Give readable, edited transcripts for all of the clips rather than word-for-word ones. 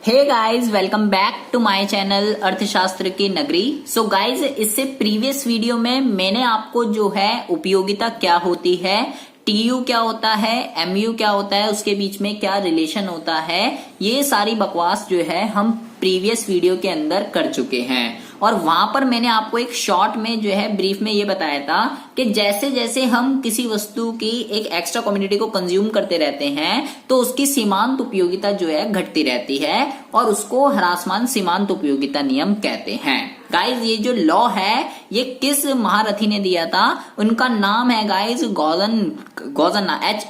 Hey guys, welcome back to my channel अर्थशास्त्र की नगरी। सो गाइस, इससे प्रीवियस वीडियो में मैंने आपको जो है उपयोगिता क्या होती है, टीयू क्या होता है, एमयू क्या होता है, उसके बीच में क्या रिलेशन होता है, ये सारी बकवास जो है हम प्रीवियस वीडियो के अंदर कर चुके हैं। और वहां पर मैंने आपको एक शॉर्ट में जो है ब्रीफ में ये बताया था कि जैसे जैसे हम किसी वस्तु की एक एक्स्ट्रा कमोडिटी को कंज्यूम करते रहते हैं तो उसकी सीमांत उपयोगिता जो है घटती रहती है और उसको ह्रासमान सीमांत उपयोगिता नियम कहते हैं। गाइज, ये जो लॉ है ये किस महारथी ने दिया था? उनका नाम है गाइज गॉजन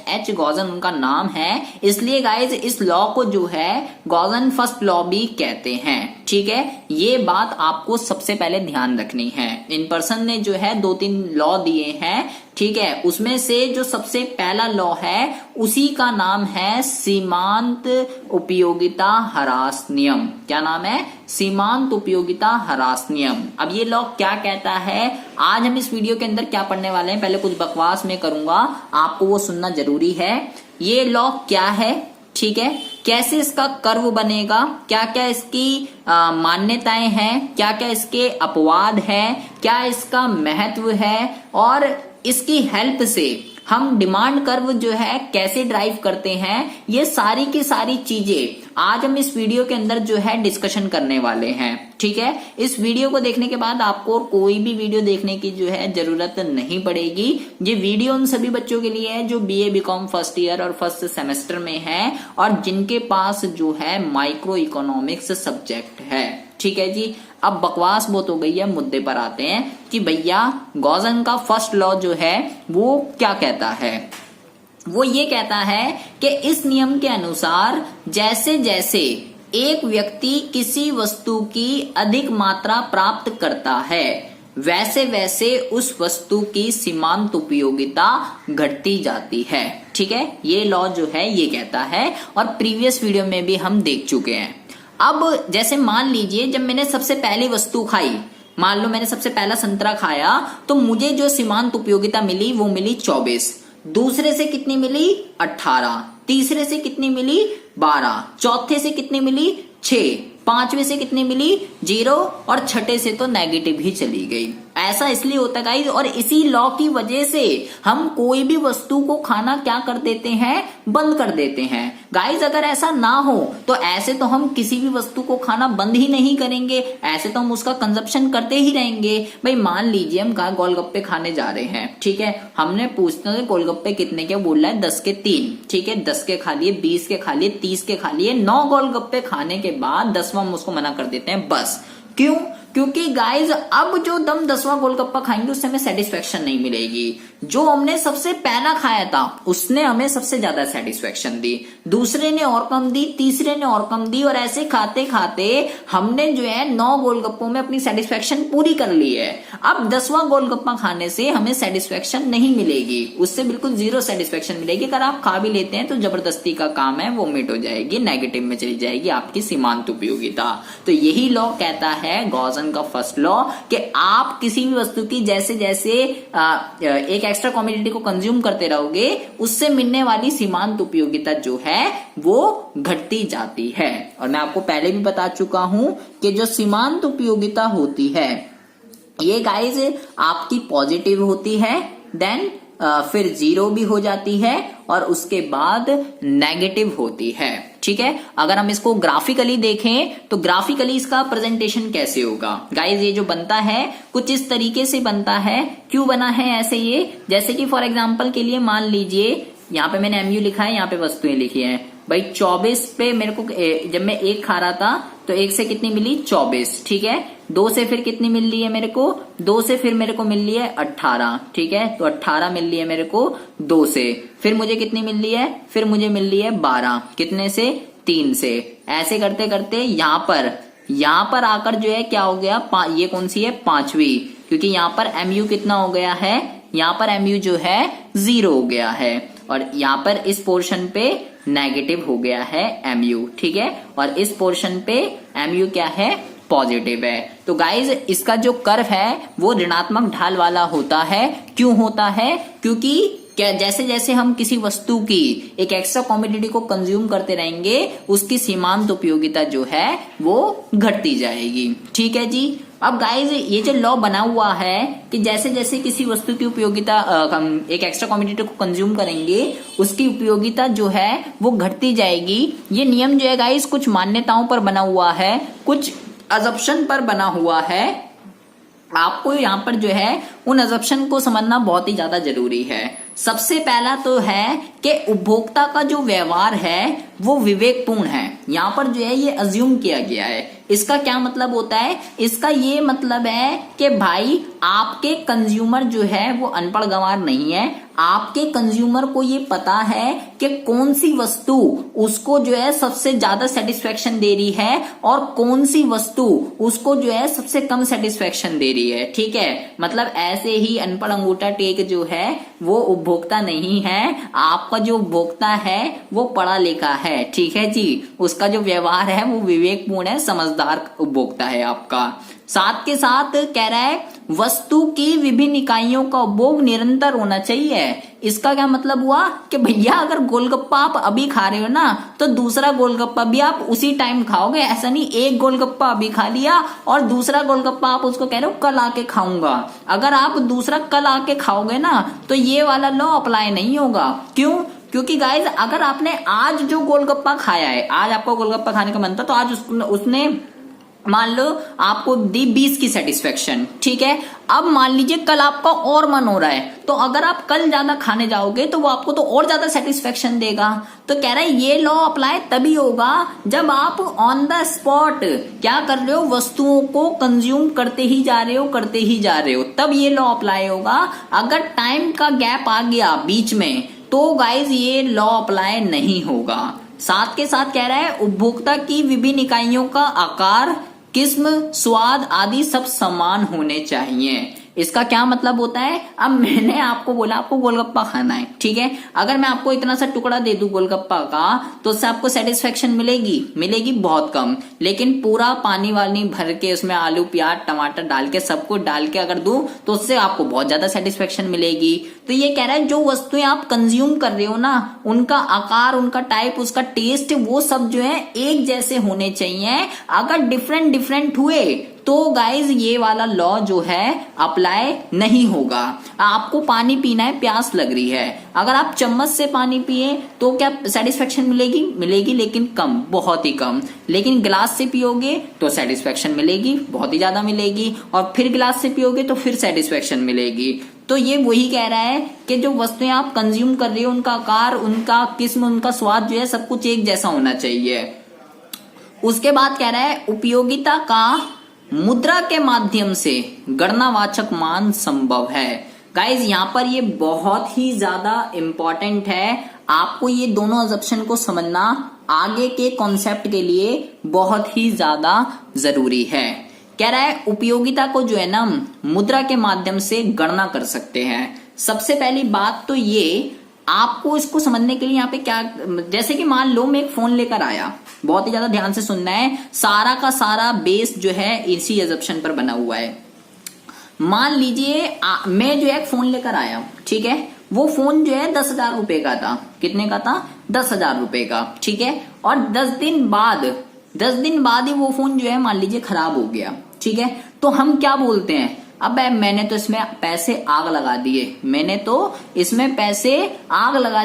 एच गॉजन उनका नाम है। इसलिए गाइज इस लॉ को जो है गॉजन फर्स्ट लॉ भी कहते हैं। ठीक है, ये बात आपको सबसे पहले ध्यान रखनी है। इन पर्सन ने जो है 2-3 लॉ दिए हैं, ठीक है, उसमें से जो सबसे पहला लॉ है उसी का नाम है सीमांत उपयोगिता ह्रास नियम। क्या नाम है? सीमांत उपयोगिता ह्रास नियम। अब ये लॉ क्या कहता है, आज हम इस वीडियो के अंदर क्या पढ़ने वाले हैं, पहले कुछ बकवास में करूंगा, आपको वो सुनना जरूरी है। ये लॉ क्या है, ठीक है, कैसे इसका कर्व बनेगा, क्या क्या इसकी मान्यताएं हैं, क्या क्या इसके अपवाद हैं, क्या इसका महत्व है और इसकी हेल्प से हम डिमांड कर्व जो है कैसे ड्राइव करते हैं, ये सारी की सारी चीजें आज हम इस वीडियो के अंदर जो है डिस्कशन करने वाले हैं। ठीक है, इस वीडियो को देखने के बाद आपको कोई भी वीडियो देखने की जो है जरूरत नहीं पड़ेगी। ये वीडियो उन सभी बच्चों के लिए है जो बीए बीकॉम फर्स्ट ईयर और फर्स्ट सेमेस्टर में है और जिनके पास जो है माइक्रो इकोनॉमिक्स सब्जेक्ट है। ठीक है जी, अब बकवास बहुत हो गई है, मुद्दे पर आते हैं कि भैया गॉजन का फर्स्ट लॉ जो है वो क्या कहता है। वो ये कहता है कि इस नियम के अनुसार जैसे जैसे एक व्यक्ति किसी वस्तु की अधिक मात्रा प्राप्त करता है वैसे वैसे उस वस्तु की सीमांत उपयोगिता घटती जाती है। ठीक है, ये लॉ जो है ये कहता है और प्रीवियस वीडियो में भी हम देख चुके हैं। अब जैसे मान लीजिए जब मैंने सबसे पहली वस्तु खाई, मान लो मैंने सबसे पहला संतरा खाया, तो मुझे जो सीमांत उपयोगिता मिली वो मिली 24, दूसरे से कितनी मिली 18, तीसरे से कितनी मिली 12, चौथे से कितनी मिली 6, पांचवे से कितनी मिली 0 और छठे से तो नेगेटिव ही चली गई। ऐसा इसलिए होता है गाइस, और इसी लॉ की वजह से हम कोई भी वस्तु को खाना क्या कर देते हैं, बंद कर देते हैं। गाइस, अगर ऐसा ना हो तो ऐसे तो हम किसी भी वस्तु को खाना बंद ही नहीं करेंगे, ऐसे तो हम उसका कंजप्शन करते ही रहेंगे। भाई मान लीजिए हम कहा गोलगप्पे खाने जा रहे हैं, ठीक है, हमने पूछते हैं गोलगप्पे कितने के, बोल रहा है 10 के 3, ठीक है, 10 के खा लिए, 20 के खा लिए, 30 के खा लिए, 9 गोलगप्पे खाने के बाद 10वां हम उसको मना कर देते हैं बस। क्यों? क्योंकि गाइज अब जो दम 10वां गोलगप्पा खाएंगे उससे हमें सेटिस्फेक्शन नहीं मिलेगी। जो हमने सबसे पहला खाया था उसने हमें सबसे ज्यादा सेटिस्फेक्शन दी, दूसरे ने और कम दी, तीसरे ने और कम दी, और ऐसे खाते खाते हमने जो है 9 गोलगप्पों में अपनी सेटिस्फेक्शन पूरी कर ली है। अब 10वां गोलगप्पा खाने से हमें सेटिस्फेक्शन नहीं मिलेगी, उससे बिल्कुल 0 सेटिस्फेक्शन मिलेगी। अगर आप खा भी लेते हैं तो जबरदस्ती का काम है, वो मिट हो जाएगी, नेगेटिव में चली जाएगी आपकी सीमांत उपयोगिता। तो यही लॉ कहता है गॉजन का फर्स्ट लॉ कि आप किसी भी वस्तु की जैसे जैसे एक एक्स्ट्रा कमोडिटी को कंज्यूम करते रहोगे उससे मिलने वाली सीमांत उपयोगिता जो है वो घटती जाती है। और मैं आपको पहले भी बता चुका हूं कि जो सीमांत उपयोगिता होती है ये गाइस आपकी पॉजिटिव होती है, देन फिर 0 भी हो जाती है और उसके बाद नेगेटिव होती है। ठीक है, अगर हम इसको ग्राफिकली देखें तो ग्राफिकली इसका प्रेजेंटेशन कैसे होगा गाइज, ये जो बनता है कुछ इस तरीके से बनता है। क्यों बना है ऐसे? ये जैसे कि फॉर एग्जांपल के लिए मान लीजिए यहाँ पे मैंने एमयू लिखा है, यहाँ पे वस्तुएं लिखी है। भाई 24 पे मेरे को जब मैं 1 खा रहा था तो 1 से कितनी मिली 24, ठीक है, 2 से फिर कितनी मिल रही है मेरे को, 2 से फिर मेरे को मिल रही है 18, ठीक है, तो 18 मिल रही है मेरे को 2 से, फिर मुझे कितनी मिल रही है, फिर मुझे मिल रही है 12, कितने से 3 से। ऐसे करते करते यहाँ पर आकर जो है क्या हो गया, ये कौन सी है, 5वीं, क्योंकि यहाँ पर एमयू कितना हो गया है, यहाँ पर एमयू जो है 0 हो गया है और यहाँ पर इस पोर्शन पे नेगेटिव हो गया है एमयू, ठीक है, और इस पोर्शन पे एमयू क्या है, पॉजिटिव है। तो गाइज इसका जो कर्व है वो ऋणात्मक ढाल वाला होता है। क्यों होता है? क्योंकि क्या जैसे जैसे हम किसी वस्तु की एक एक्स्ट्रा कमोडिटी को कंज्यूम करते रहेंगे उसकी सीमांत उपयोगिता जो है वो घटती जाएगी। ठीक है जी। अब गाइज ये जो लॉ बना हुआ है कि जैसे जैसे किसी वस्तु की उपयोगिता एक एक्स्ट्रा कमोडिटी को कंज्यूम करेंगे उसकी उपयोगिता जो है वो घटती जाएगी। ये नियम जो है गाइज कुछ मान्यताओं पर बना हुआ है, कुछ अजम्पशन पर बना हुआ है। आपको यहाँ पर जो है उन अजम्पशन को समझना बहुत ही ज्यादा जरूरी है। सबसे पहला तो है कि उपभोक्ता का जो व्यवहार है वो विवेकपूर्ण है। यहाँ पर जो है ये अज्यूम किया गया है। इसका क्या मतलब होता है? इसका ये मतलब है कि भाई आपके कंज्यूमर जो है वो अनपढ़ गंवार नहीं है। आपके कंज्यूमर को ये पता है कि कौन सी वस्तु उसको जो है सबसे ज्यादा सेटिस्फेक्शन दे रही है और कौन सी वस्तु उसको जो है सबसे कम सेटिस्फेक्शन दे रही है। ठीक है, मतलब ऐसे ही अनपढ़ अंगूठा टेक जो है वो उपभोक्ता नहीं है। आपका जो उपभोक्ता है वो पढ़ा लिखा है। ठीक है जी, उसका जो व्यवहार है वो विवेकपूर्ण है, समझदार उपभोक्ता है आपका। साथ के साथ कह रहा है वस्तु की विभिन्न इकाइयों का उपभोग निरंतर होना चाहिए। इसका क्या मतलब हुआ कि भैया अगर गोलगप्पा आप अभी खा रहे हो ना तो दूसरा गोलगप्पा भी आप उसी टाइम खाओगे। ऐसा नहीं एक गोलगप्पा अभी खा लिया और दूसरा गोलगप्पा आप उसको कह रहे हो कल आके खाऊंगा। अगर आप दूसरा कल आके खाओगे ना तो ये वाला लॉ अप्लाई नहीं होगा। क्यों? क्योंकि गाइज अगर आपने आज जो गोलगप्पा खाया है, आज आपको गोलगप्पा खाने का मन था तो आज उसने मान लो आपको दी 20 की सेटिस्फेक्शन। ठीक है, अब मान लीजिए कल आपका और मन हो रहा है तो अगर आप कल ज्यादा खाने जाओगे तो वो आपको तो और ज्यादा सेटिस्फेक्शन देगा। तो कह रहा है ये लॉ अप्लाई तभी होगा जब आप ऑन द स्पॉट क्या कर रहे हो, वस्तुओं को कंज्यूम करते ही जा रहे हो, तब ये लॉ अप्लाई होगा। अगर टाइम का गैप आ गया बीच में तो गाइज ये लॉ अप्लाई नहीं होगा। साथ के साथ कह रहा है उपभोक्ता की विभिन्न इकाइयों का आकार, किस्म, स्वाद आदि सब समान होने चाहिए। इसका क्या मतलब होता है? अब मैंने आपको बोला आपको गोलगप्पा खाना है, ठीक है, अगर मैं आपको इतना सा टुकड़ा दे दूं गोलगप्पा का तो उससे आपको सेटिस्फेक्शन मिलेगी बहुत कम। लेकिन पूरा पानी वाली भर के उसमें आलू प्याज टमाटर डाल के सबको डाल के अगर दूं तो उससे आपको बहुत ज्यादा सेटिस्फेक्शन मिलेगी। तो ये कह रहा है जो वस्तुएं आप कंज्यूम कर रहे हो ना उनका आकार, उनका टाइप, उसका टेस्ट वो सब जो है एक जैसे होने चाहिए। अगर डिफरेंट हुए तो गाइज ये वाला लॉ जो है अप्लाई नहीं होगा। आपको पानी पीना है, प्यास लग रही है, अगर आप चम्मच से पानी पिए तो क्या सेटिस्फेक्शन मिलेगी लेकिन कम, बहुत ही कम। लेकिन गिलास से पियोगे तो सेटिस्फेक्शन मिलेगी, बहुत ही ज्यादा मिलेगी, और फिर गिलास से पियोगे तो फिर सेटिस्फेक्शन मिलेगी। तो ये वही कह रहा है कि जो वस्तुएं आप कंज्यूम कर रहे हो उनका आकार, उनका किस्म, उनका स्वाद जो है सब कुछ एक जैसा होना चाहिए। उसके बाद कह रहा है उपयोगिता का मुद्रा के माध्यम से गणनावाचक मान संभव है। गाइज यहाँ पर ये बहुत ही ज्यादा इंपॉर्टेंट है, आपको ये दोनों अजम्पशन को समझना आगे के कॉन्सेप्ट के लिए बहुत ही ज्यादा जरूरी है। कह रहा है उपयोगिता को जो है ना मुद्रा के माध्यम से गणना कर सकते हैं। सबसे पहली बात तो ये आपको इसको समझने के लिए यहाँ पे क्या, जैसे कि मान लो मैं एक फोन लेकर आया, बहुत ही ज्यादा ध्यान से सुनना है, सारा का सारा बेस जो है इसी अजम्पशन पर बना हुआ है। मान लीजिए मैं जो है एक फोन लेकर आया, ठीक है, वो फोन जो है 10,000 रुपए का था। कितने का था? 10,000 रुपए का, ठीक है। और 10 दिन बाद ही वो फोन जो है मान लीजिए खराब हो गया, ठीक है। तो हम क्या बोलते हैं, अब मैंने तो इसमें पैसे आग लगा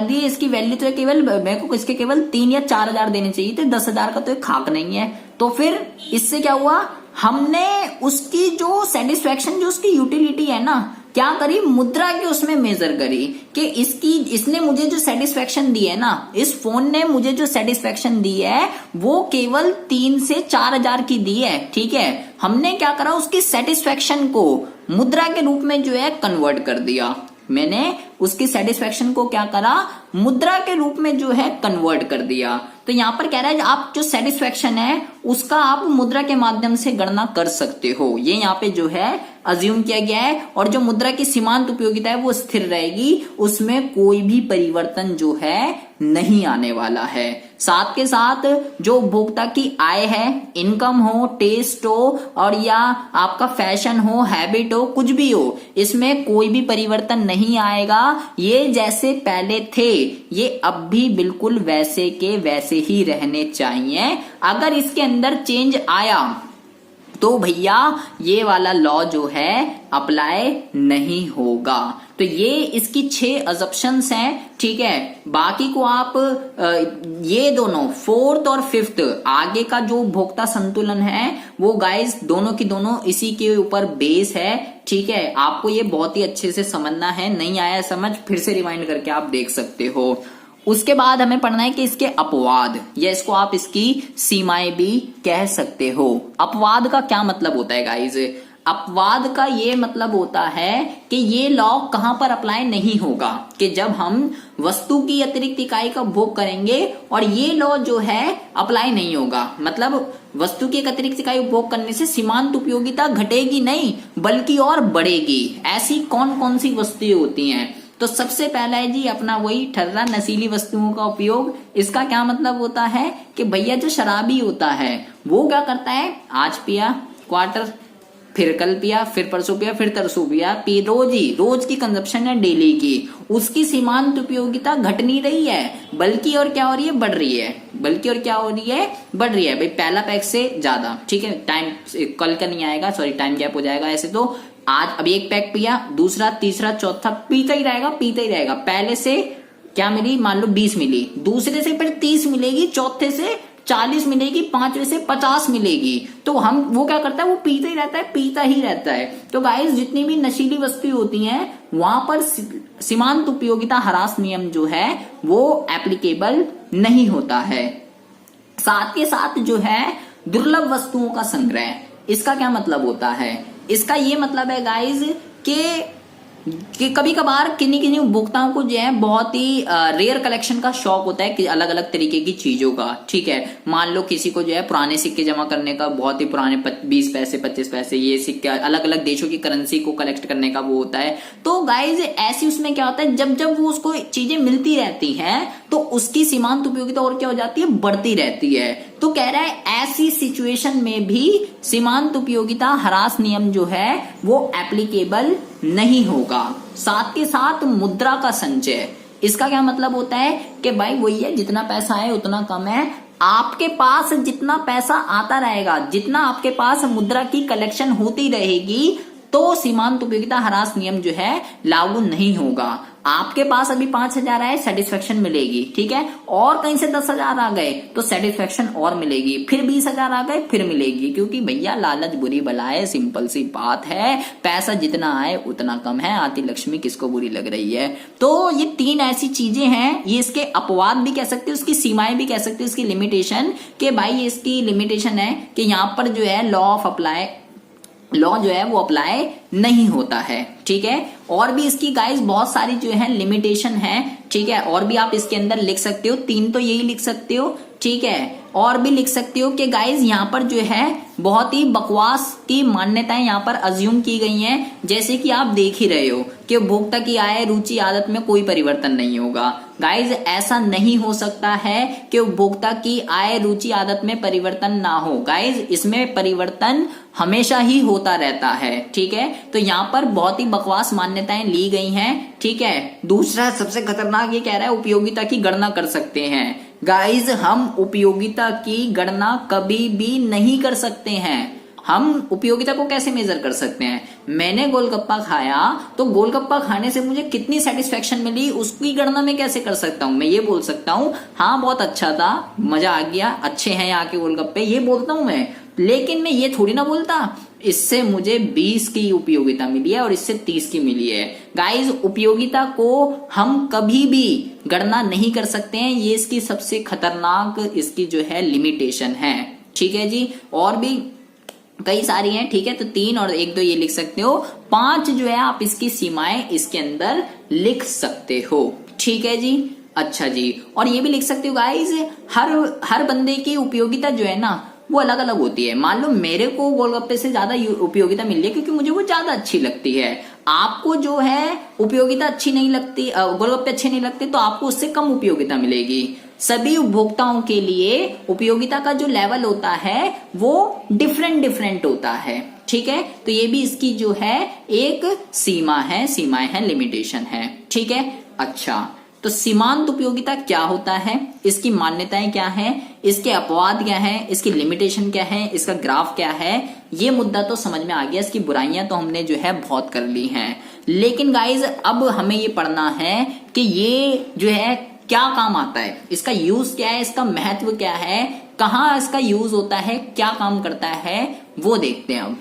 दिए, इसकी वैल्यू तो केवल मेरे को इसके केवल 3 या 4,000 देने चाहिए थे, 10,000 का तो एक खाक नहीं है। तो फिर इससे क्या हुआ, हमने उसकी जो सेटिस्फेक्शन, जो उसकी यूटिलिटी है ना, क्या करी, मुद्रा की उसमें मेजर करी कि इसने मुझे जो सेटिस्फेक्शन दी है ना, इस फोन ने मुझे जो सेटिस्फेक्शन दी है वो केवल 3 से 4,000 की दी है, ठीक है। हमने क्या करा, उसकी सेटिस्फेक्शन को मुद्रा के रूप में जो है कन्वर्ट कर दिया। मैंने उसकी सेटिस्फेक्शन को क्या करा, मुद्रा के रूप में जो है कन्वर्ट कर दिया। तो यहां पर कह रहा है आप जो सेटिस्फेक्शन है उसका आप मुद्रा के माध्यम से गणना कर सकते हो। ये यहाँ पे जो है अज्यूम किया गया है, और जो मुद्रा की सीमांत उपयोगिता है वो स्थिर रहेगी, उसमें कोई भी परिवर्तन जो है नहीं आने वाला है। साथ के साथ जो उपभोक्ता की आय है, इनकम हो, टेस्ट हो, और या आपका फैशन हो, हैबिट हो, कुछ भी हो, इसमें कोई भी परिवर्तन नहीं आएगा। ये जैसे पहले थे ये अब भी बिल्कुल वैसे के वैसे ही रहने चाहिए। अगर इसके अंदर चेंज आया तो भैया ये वाला लॉ जो है अप्लाई नहीं होगा। तो ये इसकी 6 अजप्शंस हैं, ठीक है। बाकी को आप ये दोनों 4th और 5th आगे का जो उपभोक्ता संतुलन है वो गाइस दोनों की दोनों इसी के ऊपर बेस है, ठीक है। आपको ये बहुत ही अच्छे से समझना है, नहीं आया समझ फिर से रिवाइंड करके आप देख सकते हो। उसके बाद हमें पढ़ना है कि इसके अपवाद, या इसको आप इसकी सीमाएं भी कह सकते हो। अपवाद का क्या मतलब होता है गाइज? अपवाद का ये मतलब होता है कि ये लॉ कहां पर अप्लाई नहीं होगा, कि जब हम वस्तु की अतिरिक्त इकाई का उपभोग करेंगे और ये लॉ जो है अप्लाई नहीं होगा। मतलब वस्तु की एक अतिरिक्त इकाई उपभोग करने से सीमांत उपयोगिता घटेगी नहीं बल्कि और बढ़ेगी। ऐसी कौन कौन सी वस्तुएं होती हैं? तो सबसे पहला है जी अपना वही ठर्रा नशीली वस्तुओं का उपयोग। इसका क्या मतलब होता है कि भैया जो शराबी होता है वो क्या करता है, आज पिया क्वार्टर, फिर कल पिया, फिर परसों पिया, फिर तरसों पिया, रोज की कंजप्शन है डेली की, उसकी सीमांत उपयोगिता घट नहीं रही है बल्कि और क्या हो रही है, बढ़ रही है। बल्कि और क्या हो रही है, बढ़ रही है। भाई पहला पैक से ज्यादा, ठीक है। टाइम कल का नहीं आएगा, सॉरी टाइम गैप हो जाएगा। ऐसे तो आज अभी एक पैक पिया, दूसरा तीसरा चौथा पीता ही रहेगा। पहले से क्या मिली, मान लो 20 मिली, दूसरे से फिर 30 मिलेगी, चौथे से 40 मिलेगी, पांचवे से 50 मिलेगी। तो वो क्या करता है, वो पीता ही रहता है। तो गाइस जितनी भी नशीली वस्तुएं होती हैं वहां पर सीमांत उपयोगिता ह्रास नियम जो है वो एप्लीकेबल नहीं होता है। साथ के साथ जो है दुर्लभ वस्तुओं का संग्रह, इसका क्या मतलब होता है? इसका ये मतलब है गाइज कि कभी कभार किन्हीं उपभोक्ताओं को जो है बहुत ही रेयर कलेक्शन का शौक होता है कि अलग अलग तरीके की चीजों का, ठीक है। मान लो किसी को जो है पुराने सिक्के जमा करने का, बहुत ही पुराने 20 पैसे 25 पैसे ये सिक्के, अलग अलग देशों की करेंसी को कलेक्ट करने का वो होता है। तो गाइज ऐसी उसमें क्या होता है, जब वो उसको चीजें मिलती रहती हैं तो उसकी सीमांत उपयोगिता और क्या हो जाती है, बढ़ती रहती है। तो कह रहा है ऐसी सिचुएशन में भी सीमांत उपयोगिता ह्रास नियम जो है वो एप्लीकेबल नहीं होगा। साथ के साथ मुद्रा का संचय, इसका क्या मतलब होता है कि भाई वही है, जितना पैसा है उतना कम है। आपके पास जितना पैसा आता रहेगा, जितना आपके पास मुद्रा की कलेक्शन होती रहेगी, तो सीमांत उपयोगिता ह्रास नियम जो है लागू नहीं होगा। आपके पास अभी 5,000 आए, सेटिस्फेक्शन मिलेगी, ठीक है। और कहीं से 10,000 आ गए तो सेटिस्फेक्शन और मिलेगी, फिर 20,000 आ गए फिर मिलेगी, क्योंकि भैया लालच बुरी बला है, सिंपल सी बात है। पैसा जितना आए उतना कम है, आती लक्ष्मी किसको बुरी लग रही है। तो ये 3 ऐसी चीजें हैं, ये इसके अपवाद भी कह सकते हो, उसकी सीमाएं भी कह सकते हो, इसकी लिमिटेशन, कि भाई इसकी लिमिटेशन है कि यहाँ पर जो है लॉ जो है वो अप्लाई नहीं होता है, ठीक है। और भी इसकी गाइस बहुत सारी जो है लिमिटेशन है, ठीक है। और भी आप इसके अंदर लिख सकते हो, 3 तो यही लिख सकते हो, ठीक है। और भी लिख सकते हो कि गाइस यहाँ पर जो है बहुत ही बकवास की मान्यताएं यहाँ पर अज्यूम की गई हैं। जैसे कि आप देख ही रहे हो कि उपभोक्ता की आय, रुचि, आदत में कोई परिवर्तन नहीं होगा। गाइस ऐसा नहीं हो सकता है कि उपभोक्ता की आय, रुचि, आदत में परिवर्तन ना हो। गाइस इसमें परिवर्तन हमेशा ही होता रहता है, ठीक है। तो यहाँ पर बहुत ही बकवास मान्यताएं ली गई हैं, ठीक है। दूसरा सबसे खतरनाक ये कह रहा है उपयोगिता की गणना कर सकते हैं। गाइज हम उपयोगिता की गणना कभी भी नहीं कर सकते हैं। हम उपयोगिता को कैसे मेजर कर सकते हैं? मैंने गोलगप्पा खाया तो गोलगप्पा खाने से मुझे कितनी सेटिस्फेक्शन मिली उसकी गणना मैं कैसे कर सकता हूँ? मैं ये बोल सकता हूँ हाँ बहुत अच्छा था, मजा आ गया, अच्छे हैं यहाँ के गोलगप्पे, ये बोलता हूँ मैं। लेकिन मैं ये थोड़ी ना बोलता इससे मुझे 20 की उपयोगिता मिली है और इससे 30 की मिली है। गाइज उपयोगिता को हम कभी भी गणना नहीं कर सकते हैं, ये इसकी सबसे खतरनाक इसकी जो है लिमिटेशन है, ठीक है जी। और भी कई सारी हैं, ठीक है। तो 3 और 1 2 ये लिख सकते हो, 5 जो है आप इसकी सीमाएं इसके अंदर लिख सकते हो, ठीक है जी। अच्छा जी, और ये भी लिख सकते हो गाइज हर बंदे की उपयोगिता जो है ना वो अलग अलग होती है। मान लो मेरे को गोलगप्पे से ज्यादा उपयोगिता मिल रही है क्योंकि मुझे वो ज्यादा अच्छी लगती है, आपको जो है उपयोगिता अच्छी नहीं लगती, गोलगप्पे अच्छे नहीं लगते तो आपको उससे कम उपयोगिता मिलेगी। सभी उपभोक्ताओं के लिए उपयोगिता का जो लेवल होता है वो डिफरेंट होता है, ठीक है। तो ये भी इसकी जो है एक सीमाएं हैं, लिमिटेशन है, ठीक है। अच्छा, तो सीमांत उपयोगिता क्या होता है, इसकी मान्यताएं क्या है, इसके अपवाद क्या है, इसकी लिमिटेशन क्या है, इसका ग्राफ क्या है, ये मुद्दा तो समझ में आ गया। इसकी बुराइयां तो हमने जो है बहुत कर ली हैं, लेकिन गाइज अब हमें ये पढ़ना है कि ये जो है क्या काम आता है, इसका यूज क्या है, इसका महत्व क्या है, कहाँ इसका यूज होता है, क्या काम करता है, वो देखते हैं अब।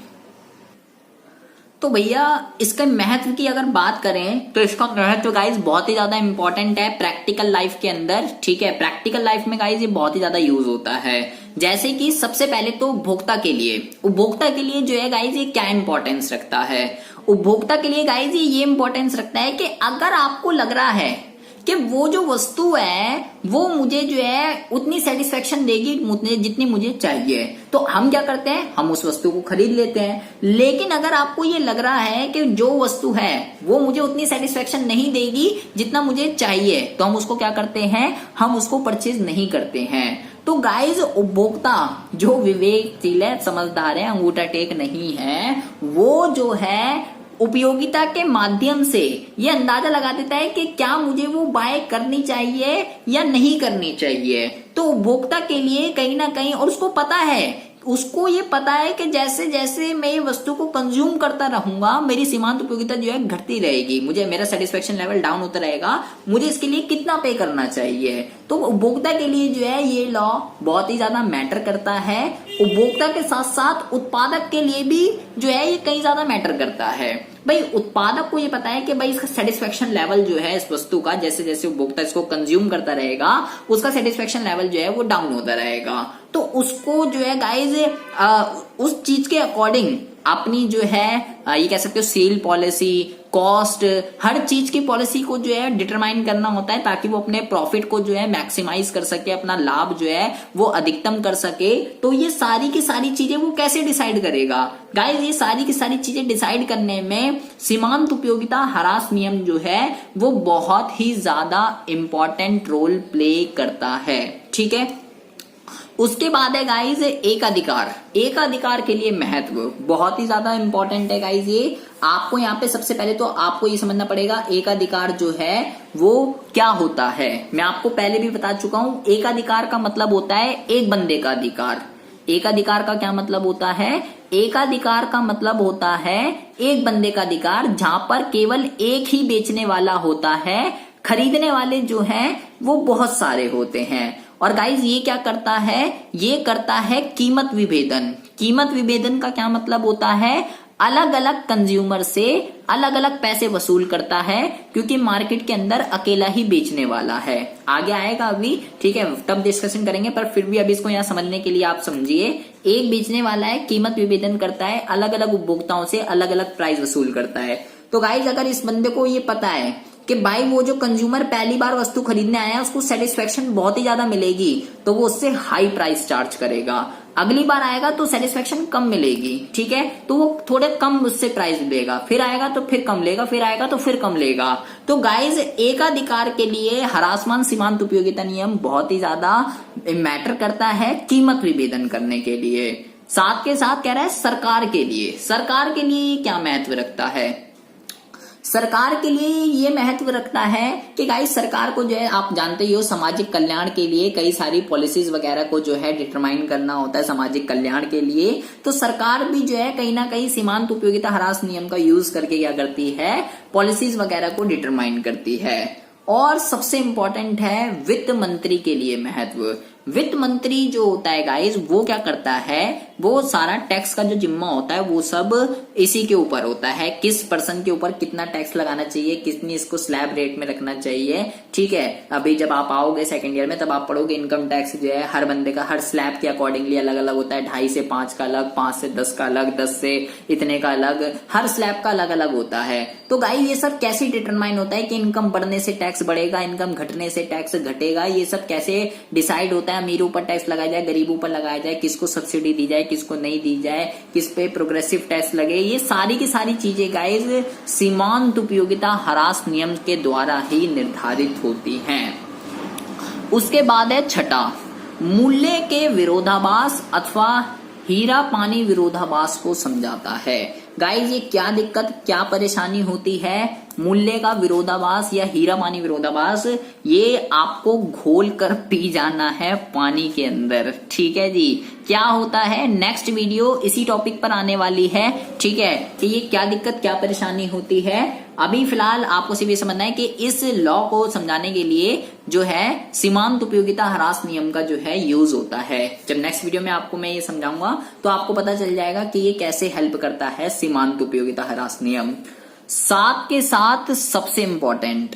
तो भैया इसके महत्व की अगर बात करें तो इसका महत्व गाइज बहुत ही ज्यादा इंपॉर्टेंट है प्रैक्टिकल लाइफ के अंदर, ठीक है। प्रैक्टिकल लाइफ में गाइज ये बहुत ही ज्यादा यूज होता है। जैसे कि सबसे पहले तो उपभोक्ता के लिए जो है गाइज ये क्या इंपॉर्टेंस रखता है। उपभोक्ता के लिए गाइज ये इंपॉर्टेंस रखता है कि अगर आपको लग रहा है कि वो जो वस्तु है वो मुझे जो है उतनी सेटिस्फेक्शन देगी जितनी मुझे चाहिए, तो हम क्या करते हैं, हम उस वस्तु को खरीद लेते हैं। लेकिन अगर आपको ये लग रहा है कि जो वस्तु है वो मुझे उतनी सेटिस्फेक्शन नहीं देगी जितना मुझे चाहिए, तो हम उसको क्या करते हैं, हम उसको परचेज नहीं करते हैं। तो गाइज उपभोक्ता जो विवेकशील है, समझदार है, अंगूठा टेक नहीं है, वो जो है उपयोगिता के माध्यम से ये अंदाजा लगा देता है कि क्या मुझे वो बाय करनी चाहिए या नहीं करनी चाहिए। तो उपभोक्ता के लिए कहीं ना कहीं, और उसको ये पता है कि जैसे जैसे मैं ये वस्तु को कंज्यूम करता रहूंगा मेरी सीमांत उपयोगिता जो है घटती रहेगी, मेरा सेटिस्फेक्शन लेवल डाउन होता रहेगा, मुझे इसके लिए कितना पे करना चाहिए। तो उपभोक्ता के लिए जो है ये लॉ बहुत ही ज्यादा मैटर करता है। उपभोक्ता के साथ साथ उत्पादक के लिए भी जो है ये कहीं ज्यादा मैटर करता है। भाई उत्पादक को ये पता है कि भाई इसका सेटिस्फेक्शन लेवल जो है इस वस्तु का, जैसे जैसे उपभोक्ता इसको कंज्यूम करता रहेगा उसका सेटिस्फेक्शन लेवल जो है वो डाउन होता रहेगा। तो उसको जो है गाइज उस चीज के अकॉर्डिंग अपनी जो है ये कह सकते हो सेल पॉलिसी, कॉस्ट, हर चीज की पॉलिसी को जो है डिटरमाइन करना होता है ताकि वो अपने प्रॉफिट को जो है मैक्सिमाइज कर सके, अपना लाभ जो है वो अधिकतम कर सके। तो ये सारी की सारी चीजें वो कैसे डिसाइड करेगा गाइज, ये सारी की सारी चीजें डिसाइड करने में सीमांत उपयोगिता ह्रास नियम जो है वो बहुत ही ज्यादा इंपॉर्टेंट रोल प्ले करता है, ठीक है। उसके बाद है गाइज एकाधिकार के लिए महत्व बहुत ही ज्यादा इंपॉर्टेंट है गाइज। ये आपको यहाँ पे सबसे पहले तो आपको ये समझना पड़ेगा एकाधिकार जो है वो क्या होता है। मैं आपको पहले भी बता चुका हूं, एकाधिकार का मतलब होता है एक बंदे का अधिकार। एकाधिकार का क्या मतलब होता है, एकाधिकार का मतलब होता है एक बंदे का अधिकार, जहां पर केवल एक ही बेचने वाला होता है, खरीदने वाले जो हैं वो बहुत सारे होते हैं। और गाइज ये क्या करता है, ये करता है कीमत विभेदन। कीमत विभेदन का क्या मतलब होता है, अलग अलग कंज्यूमर से अलग अलग पैसे वसूल करता है क्योंकि मार्केट के अंदर अकेला ही बेचने वाला है। आगे आएगा अभी, ठीक है, तब डिस्कशन करेंगे, पर फिर भी अभी इसको यहाँ समझने के लिए आप समझिए। एक बेचने वाला है, कीमत विभेदन करता है, अलग अलग उपभोक्ताओं से अलग अलग प्राइस वसूल करता है। तो गाइज अगर इस बंदे को ये पता है कि भाई वो जो कंज्यूमर पहली बार वस्तु खरीदने आया है उसको सेटिस्फेक्शन बहुत ही ज्यादा मिलेगी, तो वो उससे हाई प्राइस चार्ज करेगा। अगली बार आएगा तो सेटिस्फेक्शन कम मिलेगी, ठीक है, तो वो थोड़े कम उससे प्राइस लेगा, फिर आएगा तो फिर कम लेगा, फिर आएगा तो फिर कम लेगा। तो गाइज एकाधिकार के लिए ह्रासमान सीमांत उपयोगिता नियम बहुत ही ज्यादा मैटर करता है कीमत विभेदन करने के लिए। साथ के साथ कह रहा है सरकार के लिए क्या महत्व रखता है। सरकार के लिए ये महत्व रखता है कि गाइस सरकार को जो है आप जानते ही हो सामाजिक कल्याण के लिए कई सारी पॉलिसीज वगैरह को जो है डिटरमाइन करना होता है सामाजिक कल्याण के लिए। तो सरकार भी जो है कहीं ना कहीं सीमांत उपयोगिता ह्रास नियम का यूज करके क्या करती है, पॉलिसीज वगैरह को डिटरमाइन करती है। और सबसे इंपॉर्टेंट है वित्त मंत्री के लिए महत्व। वित्त मंत्री जो होता है गाइस वो क्या करता है, वो सारा टैक्स का जो जिम्मा होता है वो सब इसी के ऊपर होता है, किस पर्सन के ऊपर कितना टैक्स लगाना चाहिए, कितनी इसको स्लैब रेट में रखना चाहिए, ठीक है। अभी जब आप आओगे सेकंड ईयर में तब आप पढ़ोगे इनकम टैक्स जो है हर बंदे का हर स्लैब के अकॉर्डिंगली अलग अलग होता है, 2.5 से 5 का अलग, 5 से 10 का अलग, 10 से इतने का अलग, हर स्लैब का अलग अलग होता है। तो गाइस ये सब कैसे डिटरमाइन होता है कि इनकम बढ़ने से टैक्स बढ़ेगा, इनकम घटने से टैक्स घटेगा, ये सब कैसे डिसाइड होता है अमीरों पर टैक्स लगाया जाए, गरीबों पर लगाया जाए, किसको सब्सिडी दी जाए, किसको नहीं दी जाए, किस पे प्रोग्रेसिव टैक्स लगे, ये सारी की सारी चीजें गाइज सीमांत उपयोगिता ह्रास नियम के द्वारा ही निर्धारित होती हैं। उसके बाद है छठा, मूल्य के विरोधाभास अथवा हीरा पानी विरोधाभास को समझाता है। गाइज ये क्या दिक्कत, क्या परेशानी होती है, मूल्य का विरोधाभास या हीरा पानी विरोधाभास, ये आपको घोल कर पी जाना है पानी के अंदर, ठीक है जी। क्या होता है, नेक्स्ट वीडियो इसी टॉपिक पर आने वाली है, ठीक है, कि ये क्या दिक्कत क्या परेशानी होती है। अभी फिलहाल आपको सिर्फ ये समझना है कि इस लॉ को समझाने के लिए जो है सीमांत उपयोगिता ह्रास नियम का जो है यूज होता है। जब नेक्स्ट वीडियो में आपको मैं ये समझाऊंगा तो आपको पता चल जाएगा कि ये कैसे हेल्प करता है सीमांत उपयोगिता ह्रास नियम। साथ के साथ सबसे इंपॉर्टेंट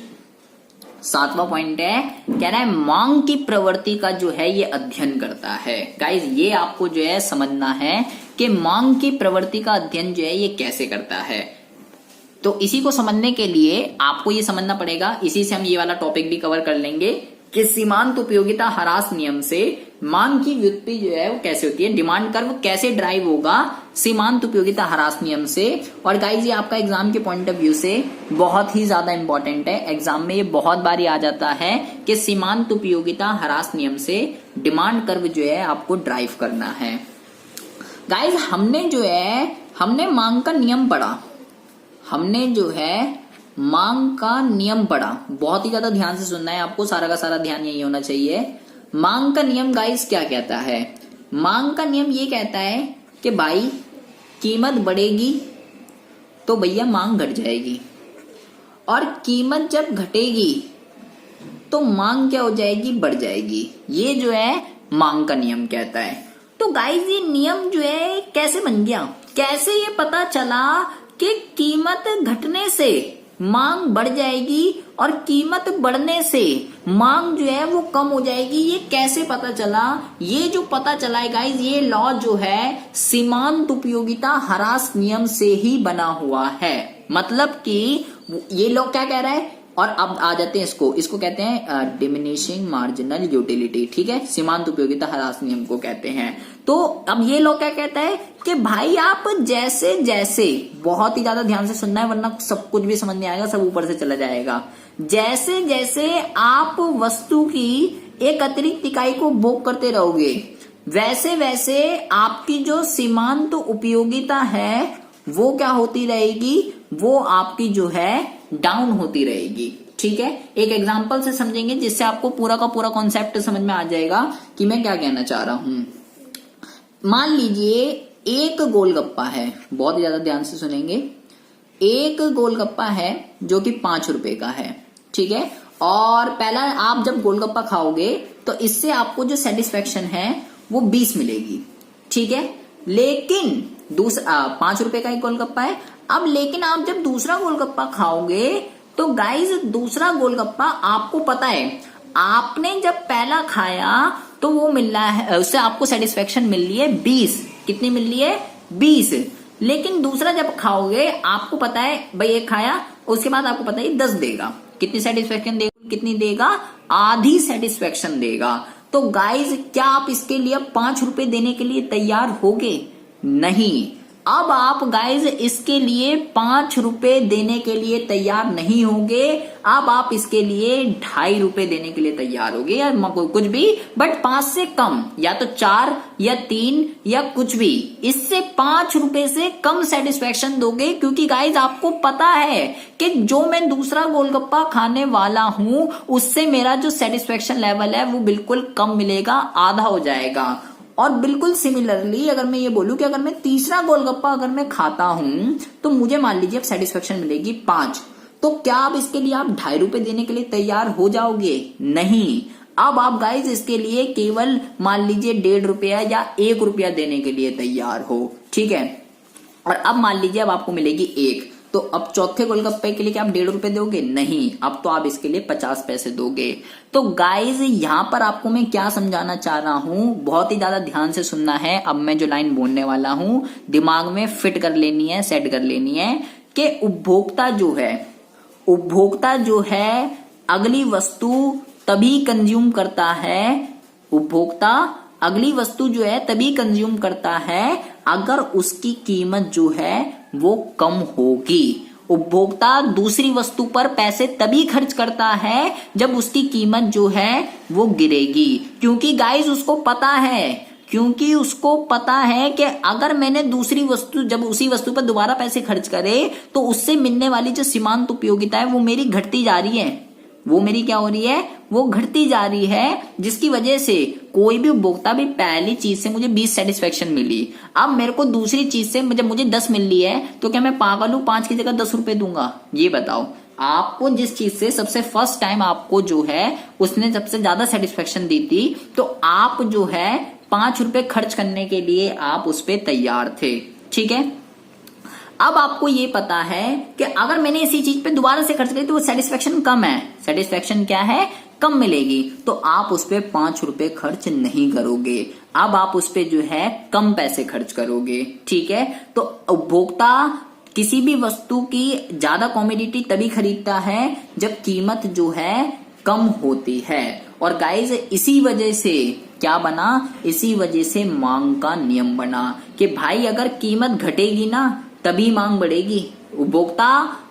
7वां पॉइंट है, कह रहा है मांग की प्रवृत्ति का जो है ये अध्ययन करता है। गाइज ये आपको जो है समझना है कि मांग की प्रवृत्ति का अध्ययन जो है ये कैसे करता है। तो इसी को समझने के लिए आपको ये समझना पड़ेगा, इसी से हम ये वाला टॉपिक भी कवर कर लेंगे कि सीमांत उपयोगिता ह्रास नियम से मांग की व्युत्पत्ति जो है वो कैसे होती है, डिमांड कर्व कैसे ड्राइव होगा सीमांत उपयोगिता ह्रास नियम से। और गाइज ये आपका एग्जाम के पॉइंट ऑफ व्यू से बहुत ही ज्यादा इंपॉर्टेंट है, एग्जाम में ये बहुत बारी आ जाता है कि सीमांत उपयोगिता ह्रास नियम से डिमांड कर्व जो है आपको ड्राइव करना है। गाइज हमने मांग का नियम पढ़ा, हमने जो है मांग का नियम पढ़ा, बहुत ही ज्यादा ध्यान से सुनना है आपको, सारा का सारा ध्यान यही होना चाहिए। मांग का नियम गाइस क्या कहता है, मांग का नियम ये कहता है कि भाई कीमत बढ़ेगी तो भैया मांग घट जाएगी, और कीमत जब घटेगी तो मांग क्या हो जाएगी, बढ़ जाएगी। ये जो है मांग का नियम कहता है। तो गाइस ये नियम जो है कैसे बन गया, कैसे ये पता चला कि कीमत घटने से मांग बढ़ जाएगी और कीमत बढ़ने से मांग जो है वो कम हो जाएगी, ये कैसे पता चला। ये जो पता चला है गाइस, ये लॉ जो है सीमांत उपयोगिता ह्रास नियम से ही बना हुआ है। मतलब कि ये लॉ क्या कह रहा है, और अब आ जाते हैं इसको कहते हैं डिमिनिशिंग मार्जिनल यूटिलिटी, ठीक है, सीमांत उपयोगिता ह्रास नियम को कहते हैं। तो अब ये लॉ क्या कहता है कि भाई आप जैसे जैसे, बहुत ही ज्यादा ध्यान से सुनना है वरना सब कुछ भी समझ नहीं आएगा, सब ऊपर से चला जाएगा। जैसे जैसे आप वस्तु की एक अतिरिक्त इकाई को भोग करते रहोगे, वैसे वैसे आपकी जो सीमांत उपयोगिता है वो क्या होती रहेगी, वो आपकी जो है डाउन होती रहेगी, ठीक है। एक एग्जांपल से समझेंगे जिससे आपको पूरा का पूरा कॉन्सेप्ट समझ में आ जाएगा कि मैं क्या कहना चाह रहा हूं। मान लीजिए एक गोलगप्पा है, बहुत ज्यादा ध्यान से सुनेंगे, एक गोलगप्पा है जो कि 5 रुपए का है, ठीक है। और पहला आप जब गोलगप्पा खाओगे तो इससे आपको जो सेटिस्फेक्शन है वो 20 मिलेगी, ठीक है। लेकिन दूसरा 5 रुपए का एक गोलगप्पा है, अब लेकिन आप जब दूसरा गोलगप्पा खाओगे तो गाइज दूसरा गोलगप्पा आपको पता है, आपने जब पहला खाया तो वो मिल रहा है, उससे आपको सेटिस्फेक्शन मिल रही है 20, कितनी मिल रही है 20। लेकिन दूसरा जब खाओगे आपको पता है भाई एक खाया, उसके बाद आपको पता है 10 देगा, कितनी सेटिस्फेक्शन देगा, कितनी देगा, आधी सेटिस्फेक्शन देगा। तो गाइज क्या आप इसके लिए 5 रुपए देने के लिए तैयार होगे, नहीं। अब आप गाइज इसके लिए 5 रुपए देने के लिए तैयार नहीं होंगे, अब आप इसके लिए 2.5 रुपए देने के लिए तैयार होगे, या कुछ भी, बट 5 से कम, या तो 4 या 3 या कुछ भी, इससे 5 रुपए से कम सेटिस्फेक्शन दोगे। क्योंकि गाइज आपको पता है कि जो मैं दूसरा गोलगप्पा खाने वाला हूं उससे मेरा जो सेटिस्फेक्शन लेवल है वो बिल्कुल कम मिलेगा, आधा हो जाएगा। और बिल्कुल सिमिलरली अगर मैं ये बोलूं कि अगर मैं तीसरा गोलगप्पा अगर मैं खाता हूं तो मुझे मान लीजिए अब सेटिस्फेक्शन मिलेगी 5, तो क्या अब इसके लिए आप 2.5 रुपए देने के लिए तैयार हो जाओगे, नहीं। अब आप गाइज इसके लिए केवल मान लीजिए 1.5 रुपया या 1 रुपया देने के लिए तैयार हो, ठीक है। और अब मान लीजिए अब आपको मिलेगी 1, तो अब चौथे गोलगप्पे के लिए क्या आप 1.5 रुपए दोगे, नहीं, अब तो आप इसके लिए 50 पैसे दोगे। तो गाइज यहां पर आपको मैं क्या समझाना चाह रहा हूं, बहुत ही ज्यादा ध्यान से सुनना है। अब मैं जो लाइन बोलने वाला हूं दिमाग में फिट कर लेनी है, सेट कर लेनी है कि उपभोक्ता जो है अगली वस्तु तभी कंज्यूम करता है, उपभोक्ता अगली वस्तु जो है तभी कंज्यूम करता है अगर उसकी कीमत जो है वो कम होगी। उपभोक्ता दूसरी वस्तु पर पैसे तभी खर्च करता है जब उसकी कीमत जो है वो गिरेगी, क्योंकि गाइस उसको पता है कि अगर मैंने दूसरी वस्तु जब उसी वस्तु पर दोबारा पैसे खर्च करे तो उससे मिलने वाली जो सीमांत उपयोगिता है वो मेरी घटती जा रही है, वो मेरी क्या हो रही है, वो घटती जा रही है, जिसकी वजह से कोई भी उपभोक्ता भी पहली चीज से मुझे 20 सेटिस्फेक्शन मिली, अब मेरे को दूसरी चीज से जब मुझे 10 मिल रही है तो क्या मैं पागल हूं 5 की जगह 10 रुपए दूंगा? ये बताओ। आपको जिस चीज से सबसे फर्स्ट टाइम आपको जो है उसने सबसे ज्यादा सेटिस्फेक्शन दी थी तो आप जो है 5 रुपए खर्च करने के लिए आप उस पर तैयार थे, ठीक है। अब आपको ये पता है कि अगर मैंने इसी चीज पे दोबारा से खर्च करी तो वो सेटिस्फेक्शन कम है, सेटिस्फेक्शन क्या है, कम मिलेगी, तो आप उस पे 5 रुपए खर्च नहीं करोगे, अब आप उस पे जो है कम पैसे खर्च करोगे, ठीक है। तो उपभोक्ता किसी भी वस्तु की ज्यादा कॉमोडिटी तभी खरीदता है जब कीमत जो है कम होती है। और गाइज इसी वजह से क्या बना, इसी वजह से मांग का नियम बना कि भाई अगर कीमत घटेगी ना तभी मांग बढ़ेगी, उपभोक्ता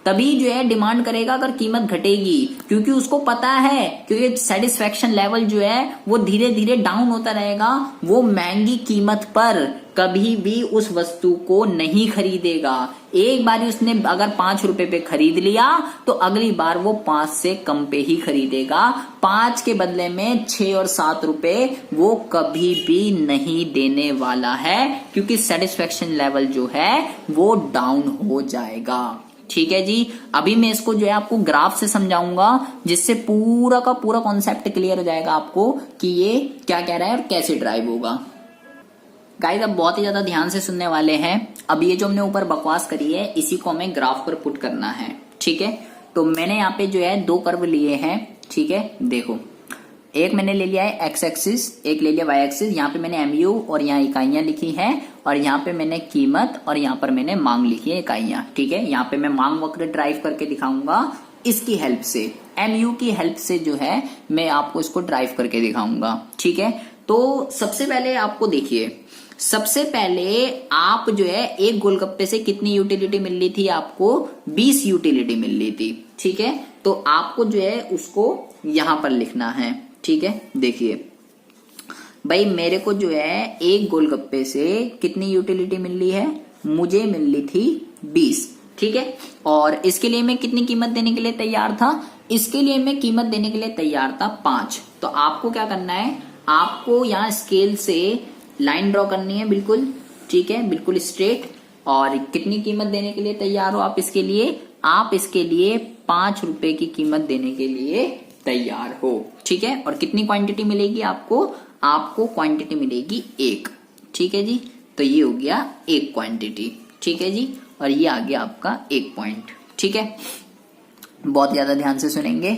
तभी जो है डिमांड करेगा अगर कीमत घटेगी, क्योंकि उसको पता है, क्योंकि सेटिस्फेक्शन लेवल जो है वो धीरे धीरे डाउन होता रहेगा, वो महंगी कीमत पर कभी भी उस वस्तु को नहीं खरीदेगा। एक बार उसने अगर 5 रुपए पे खरीद लिया तो अगली बार वो 5 से कम पे ही खरीदेगा, 5 के बदले में 6 और 7 रुपए वो कभी भी नहीं देने वाला है, क्योंकि सेटिस्फेक्शन लेवल जो है वो डाउन हो जाएगा, ठीक है जी। अभी मैं इसको जो है आपको ग्राफ से समझाऊंगा जिससे पूरा का पूरा कॉन्सेप्ट क्लियर हो जाएगा आपको कि ये क्या कह रहा है और कैसे ड्राइव होगा। गाइस अब बहुत ही ज्यादा ध्यान से सुनने वाले हैं। अब ये जो हमने ऊपर बकवास करी है इसी को हमें ग्राफ पर पुट करना है, ठीक है। तो मैंने यहाँ पे जो है 2 कर्व लिए हैं, ठीक है। देखो एक मैंने ले लिया है एक्स एक्सिस, एक ले लिया वाई एक्सिस, यहाँ पे मैंने एमयू और यहाँ इकाइयां लिखी हैं और यहाँ पे मैंने कीमत और यहाँ पर मैंने मांग लिखी है इकाइयां, ठीक है। यहाँ पे मैं मांग वक्र ड्राइव करके दिखाऊंगा इसकी हेल्प से, एमयू की हेल्प से जो है मैं आपको इसको ड्राइव करके दिखाऊंगा, ठीक है। तो सबसे पहले आपको देखिए, सबसे पहले आप जो है एक गोलगप्पे से कितनी यूटिलिटी मिल रही थी, आपको 20 यूटिलिटी मिल रही थी, ठीक है। तो आपको जो है उसको यहां पर लिखना है, ठीक है। देखिए भाई मेरे को जो है एक गोलगप्पे से कितनी यूटिलिटी मिल रही है, मुझे मिल रही थी 20, ठीक है। और इसके लिए मैं कितनी कीमत देने के लिए तैयार था, इसके लिए मैं कीमत देने के लिए तैयार था 5। तो आपको क्या करना है, आपको यहाँ स्केल से लाइन ड्रॉ करनी है, बिल्कुल ठीक है, बिल्कुल स्ट्रेट। और कितनी कीमत देने के लिए तैयार हो आप इसके लिए, आप इसके लिए 5 रुपए की कीमत देने के लिए तैयार हो, ठीक है। और कितनी क्वांटिटी मिलेगी आपको, आपको क्वांटिटी मिलेगी 1, ठीक है जी। तो ये हो गया 1 क्वांटिटी, ठीक है जी। और ये आ गया आपका 1 पॉइंट, ठीक है। बहुत ज्यादा ध्यान से सुनेंगे।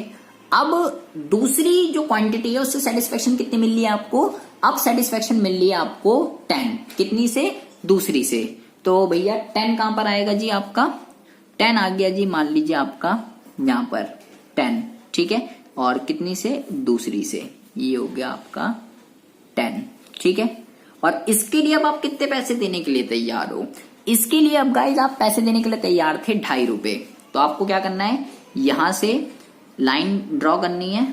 अब दूसरी जो क्वांटिटी है उससे सेटिस्फेक्शन कितनी मिल रही है आपको, अब सेटिस्फेक्शन मिल रही है आपको 10, कितनी से, दूसरी से। तो भैया 10 कहां पर आएगा जी, आपका 10 आ गया जी, मान लीजिए आपका यहां पर 10, ठीक है। और कितनी से, दूसरी से, ये हो गया आपका 10, ठीक है। और इसके लिए अब आप कितने पैसे देने के लिए तैयार हो, इसके लिए अब गाइज आप पैसे देने के लिए तैयार थे 2.5 रुपए। तो आपको क्या करना है, यहां से लाइन ड्रॉ करनी है,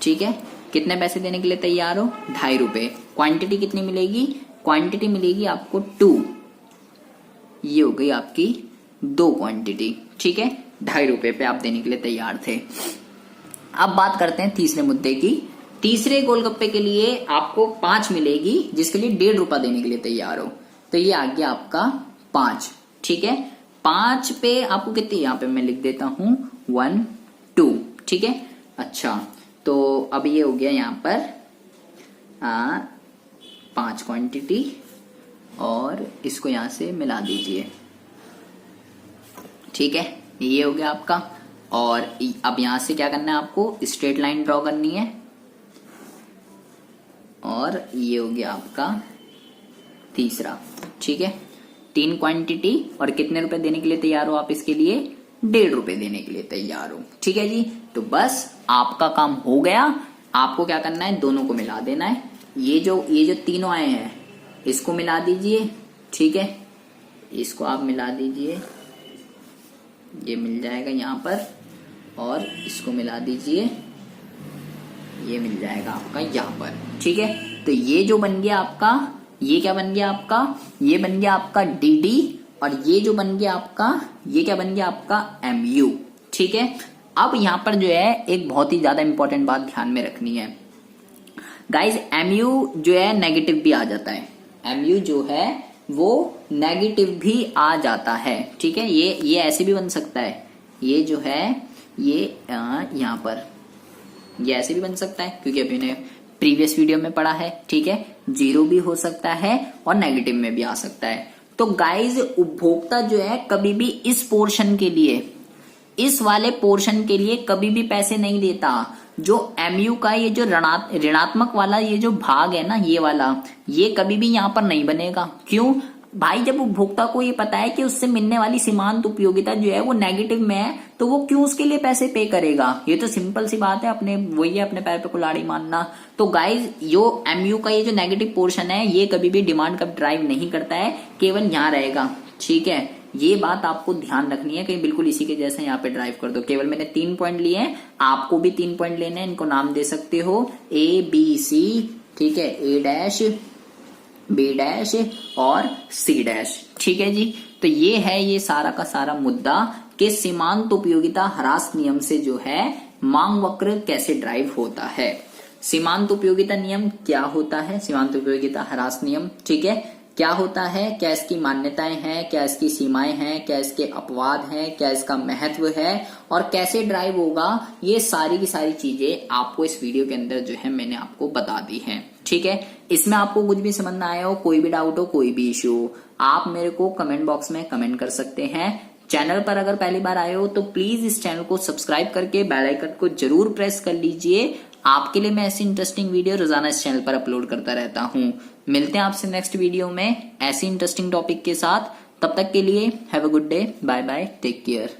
ठीक है। कितने पैसे देने के लिए तैयार हो, 2.5 रुपए। क्वांटिटी कितनी मिलेगी, क्वांटिटी मिलेगी आपको 2, ये हो गई आपकी 2 क्वांटिटी, ठीक है। 2.5 रुपए पे आप देने के लिए तैयार थे। अब बात करते हैं तीसरे मुद्दे की। तीसरे गोलगप्पे के लिए आपको 5 मिलेगी, जिसके लिए 1.5 रुपया देने के लिए तैयार हो। तो ये आ गया आपका 5, ठीक है। 5 पे आपको कितनी, यहाँ पे मैं लिख देता हूं 1 2, ठीक है। अच्छा तो अब ये हो गया यहाँ पर 5 क्वांटिटी और इसको यहां से मिला दीजिए, ठीक है। ये हो गया आपका। और अब यहां से क्या करना है, आपको स्ट्रेट लाइन ड्रॉ करनी है। और ये हो गया आपका तीसरा, ठीक है। 3 क्वांटिटी और कितने रुपए देने के लिए तैयार हो आप इसके लिए, 1.5 रुपए देने के लिए तैयार हो, ठीक है जी। तो बस आपका काम हो गया। आपको क्या करना है, दोनों को मिला देना है। ये जो तीनों आए हैं इसको मिला दीजिए, ठीक है, इसको आप मिला दीजिए, ये मिल जाएगा यहाँ पर, और इसको मिला दीजिए, ये मिल जाएगा आपका यहाँ पर, ठीक है। तो ये जो बन गया आपका, ये क्या बन गया आपका, ये बन गया आपका डी, और ये जो बन गया आपका, ये क्या बन गया आपका MU, ठीक है। अब यहाँ पर जो है एक बहुत ही ज्यादा इंपॉर्टेंट बात ध्यान में रखनी है गाइज, MU जो है नेगेटिव भी आ जाता है, MU जो है वो नेगेटिव भी आ जाता है, ठीक है। ये ऐसे भी बन सकता है, ये जो है ये यहाँ पर ये ऐसे भी बन सकता है, क्योंकि अभी ने प्रीवियस वीडियो में पढ़ा है, ठीक है। 0 भी हो सकता है और नेगेटिव में भी आ सकता है। तो गाइज उपभोक्ता जो है कभी भी इस पोर्शन के लिए, इस वाले पोर्शन के लिए कभी भी पैसे नहीं देता। जो MU का ये जो ऋणात्मक वाला ये जो भाग है ना, ये वाला, ये कभी भी यहाँ पर नहीं बनेगा। क्यों भाई, जब उपभोक्ता को ये पता है कि उससे मिलने वाली सीमांत उपयोगिता जो है वो नेगेटिव में है, तो वो क्यों उसके लिए पैसे पे करेगा। ये तो सिंपल सी बात है, अपने वही है अपने पैर पे कुल्हाड़ी मारना। तो गाइज जो MU का ये जो नेगेटिव पोर्शन है ये कभी भी डिमांड का ड्राइव नहीं करता है, केवल यहाँ रहेगा, ठीक है। ये बात आपको ध्यान रखनी है, कहीं बिल्कुल इसी के जैसे यहाँ पे ड्राइव कर दो। केवल मैंने 3 पॉइंट लिए हैं, आपको भी 3 पॉइंट लेने हैं, इनको नाम दे सकते हो ABC, ठीक है, A', B' और C', ठीक है जी। तो ये है ये सारा का सारा मुद्दा कि सीमांत उपयोगिता ह्रास नियम से जो है मांग वक्र कैसे ड्राइव होता है। सीमांत उपयोगिता नियम क्या होता है, सीमांत उपयोगिता ह्रास नियम, ठीक है, क्या होता है, क्या इसकी मान्यताएं हैं, क्या इसकी सीमाएं हैं, क्या इसके अपवाद हैं, क्या इसका महत्व है और कैसे ड्राइव होगा, ये सारी की सारी चीजें आपको इस वीडियो के अंदर जो है मैंने आपको बता दी हैं, ठीक है। इसमें आपको कुछ भी समझ ना आया हो, कोई भी डाउट हो, कोई भी इश्यू हो, आप मेरे को कमेंट बॉक्स में कमेंट कर सकते हैं। चैनल पर अगर पहली बार आए हो तो प्लीज इस चैनल को सब्सक्राइब करके बेल आइकन को जरूर प्रेस कर लीजिए। आपके लिए मैं ऐसी इंटरेस्टिंग वीडियो रोजाना इस चैनल पर अपलोड करता रहता हूँ। मिलते हैं आपसे नेक्स्ट वीडियो में ऐसी इंटरेस्टिंग टॉपिक के साथ। तब तक के लिए have a good day, bye bye, take care.